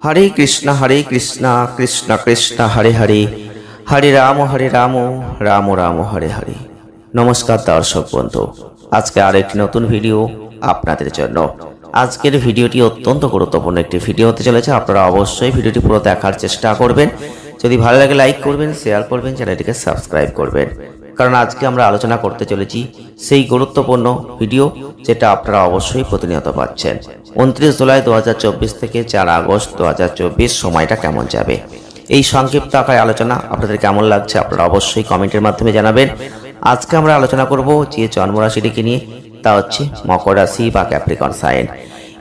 हरे कृष्णा कृष्ण कृष्ण हरे हरे हरे राम राम राम हरे हरे। नमस्कार दर्शक बंधु, आज के आरेकटी नतून भिडियो आपनादेर जन्य। आजकेर भिडियोटी अत्यंत गुरुत्वपूर्ण एकटी भिडियो होते चलेছে। आपनारा अवश्यई भिडियोटी पुरो देखार चेष्टा करबेन। यदि भालो लागे लाइक करबेन, शेयर करबेन, চ্যানেলটিকে সাবস্ক্রাইব করবেন। কারণ আজকে আমরা আলোচনা করতে চলেছি সেই গুরুত্বপূর্ণ ভিডিও যেটা আপনারা অবশ্যই প্রতিনিয়ত পাচ্ছেন। 29 জুলাই 2024 থেকে 4 আগস্ট 2024 সময়টা কেমন যাবে, এই সংক্ষিপ্ত আকারে আলোচনা আপনাদের কেমন লাগছে আপনারা অবশ্যই কমেন্টের মাধ্যমে জানাবেন। আজকে আমরা আলোচনা করব যে জন্মরাশিটিকে নিয়ে, তা হচ্ছে মকর রাশি বা ক্যাপ্রিকন সাইন।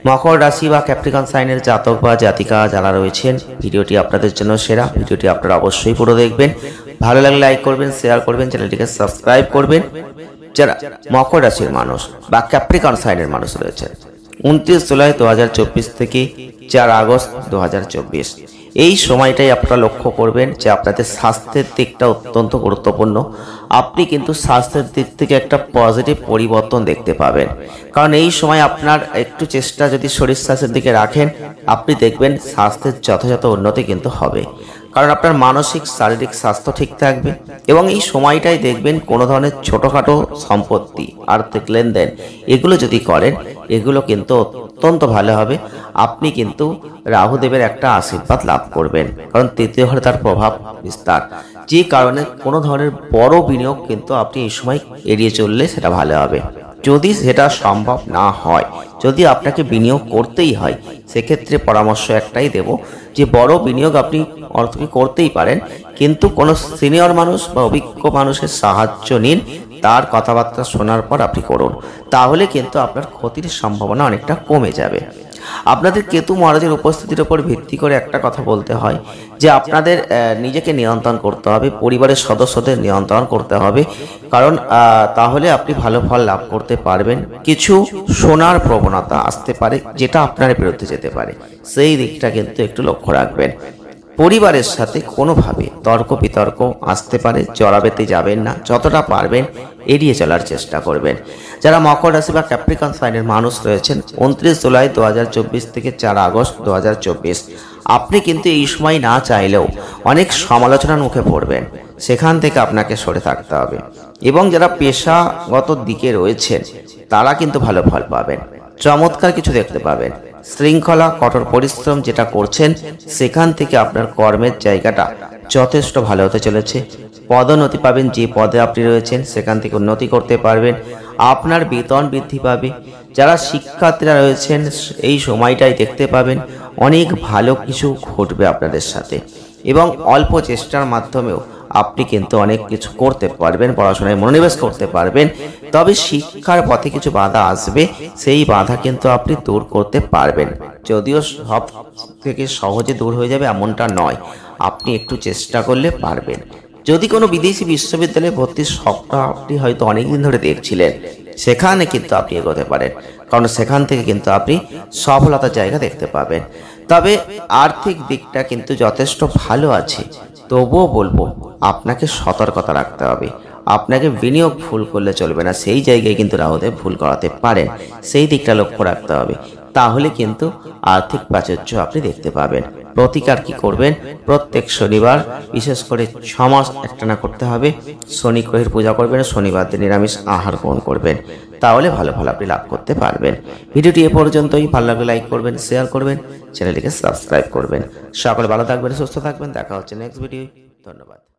মকর রাশি বা ক্যাপ্রিকন সাইনের জাতক বা জাতিকা যারা রয়েছেন, ভিডিওটি আপনাদের জন্য সেরা। ভিডিওটি আপনারা অবশ্যই পুরো দেখবেন। ভালো লাগলে লাইক করবেন, শেয়ার করবেন, চ্যানেলটিকে সাবস্ক্রাইব করবেন। যারা মকর রাশির মানুষ বা ক্যাপ্রিকন সাইনের মানুষ রয়েছে, 29 জুলাই 2024 থেকে 4 আগস্ট 2024 এই সময়টাই আপনারা লক্ষ্য করবেন যে আপনাদের স্বাস্থ্যের দিকটা অত্যন্ত গুরুত্বপূর্ণ। আপনি কিন্তু স্বাস্থ্যের দিক থেকে একটা পজিটিভ পরিবর্তন দেখতে পাবেন। কারণ এই সময় আপনার একটু চেষ্টা যদি শরীর স্বাস্থ্যের দিকে রাখেন, আপনি দেখবেন স্বাস্থ্যের যথাযথ উন্নতি কিন্তু হবে। কারণ আপনার মানসিক শারীরিক স্বাস্থ্য ঠিক থাকবে এবং এই সময়টাই দেখবেন কোনো ধরনের ছোটোখাটো সম্পত্তি, আর্থিক লেনদেন এগুলো যদি করেন, এগুলো কিন্তু অত্যন্ত ভালো হবে। আপনি কিন্তু রাহুদেবের একটা আশীর্বাদ লাভ করবেন, কারণ তৃতীয় ঘরে তার প্রভাব বিস্তার, যে কারণে কোনো ধরনের বড় বিনিয়োগ কিন্তু আপনি এই সময় এড়িয়ে চললে সেটা ভালো হবে। যদি সেটা সম্ভব না হয়, যদি আপনাকে বিনিয়োগ করতেই হয়, সেক্ষেত্রে পরামর্শ একটাই দেব যে বড় বিনিয়োগ আপনি অর্থকে করতেই পারেন, কিন্তু কোনো সিনিয়র মানুষ বা অভিজ্ঞ মানুষের সাহায্য নিন। তার কথাবার্তা শোনার পর আপনি করুন, তাহলে কিন্তু আপনার ক্ষতির সম্ভাবনা অনেকটা কমে যাবে। আপনাদের কেতু মহারাজের উপস্থিতির উপর ভিত্তি করে একটা কথা বলতে হয় যে আপনাদের নিজেকে নিয়ন্ত্রণ করতে হবে, পরিবারের সদস্যদের নিয়ন্ত্রণ করতে হবে, কারণ তাহলে আপনি ভালো ফল লাভ করতে পারবেন। কিছু শোনার প্রবণতা আসতে পারে যেটা আপনার বিরুদ্ধে যেতে পারে, সেই দিকটা কিন্তু একটু লক্ষ্য রাখবেন। পরিবারের সাথে কোনোভাবে তর্ক বিতর্ক আসতে পারে, জড়াবেতে যাবেন না, যতটা পারবেন এড়িয়ে চলার চেষ্টা করবেন। যারা মকর রাশি বা ক্যাপ্রিকন সাইনের মানুষ রয়েছেন, 29 জুলাই 2024 থেকে 4 আগস্ট 2024 আপনি কিন্তু এই সময় না চাইলেও অনেক সমালোচনার মুখে পড়বেন, সেখান থেকে আপনাকে সরে থাকতে হবে। এবং যারা পেশাগত দিকে রয়েছেন তারা কিন্তু ভালো ফল পাবেন, চমৎকার কিছু দেখতে পাবেন। শৃঙ্খলা, কঠোর পরিশ্রম যেটা করছেন সেখান থেকে আপনার কর্মের জায়গাটা যথেষ্ট ভালো হতে চলেছে। পদোন্নতি পাবেন, যে পদে আপনি রয়েছেন সেখান থেকে উন্নতি করতে পারবেন। আপনার বেতন বৃদ্ধি পাবে। যারা শিক্ষার্থীরা রয়েছেন এই সময়টাই দেখতে পাবেন অনেক ভালো কিছু ঘটবে আপনাদের সাথে, এবং অল্প চেষ্টার মাধ্যমেও আপনি কিন্তু অনেক কিছু করতে পারবেন, পড়াশোনায় মনোনিবেশ করতে পারবেন। তবে শিক্ষার পথে কিছু বাধা আসবে, সেই বাধা কিন্তু আপনি দূর করতে পারবেন। যদিও সব থেকে সহজে দূর হয়ে যাবে এমনটা নয়, আপনি একটু চেষ্টা করলে পারবেন। যদি কোনো বিদেশি বিশ্ববিদ্যালয়ে ভর্তির স্বপ্ন আপনি হয়তো অনেকদিন ধরে দেখছিলেন, সেখানে কিন্তু আপনি এগোতে পারেন, কারণ সেখান থেকে কিন্তু আপনি সফলতার জায়গা দেখতে পাবেন। তবে আর্থিক দিকটা কিন্তু যথেষ্ট ভালো আছে, তবুও বলবো আপনাকে সতর্কতা রাখতে হবে। আপনাকে বিনিয়োগ ভুল করলে চলবে না, সেই জায়গায় কিন্তু রাহুদেব ভুল করাতে পারেন, সেই দিকটা লক্ষ্য রাখতে হবে। তাহলে কিন্তু আর্থিক প্রাচুর্য আপনি দেখতে পাবেন। প্রতিকার কি করবেন? প্রত্যেক শনিবার বিশেষ করে 6 মাস একটানা করতে হবে। শনি গ্রহের পূজা করবেন, শনিবার দিন নিরামিষ আহার গ্রহণ করবেন, তাহলে ভালো ফল আপনি লাভ করতে পারবেন। ভিডিওটি এ পর্যন্তই। ভালো লাগলে লাইক করবেন, শেয়ার করবেন, চ্যানেলটিকে সাবস্ক্রাইব করবেন। সকলে ভালো থাকবেন, সুস্থ থাকবেন। দেখা হচ্ছে নেক্সট ভিডিও। ধন্যবাদ।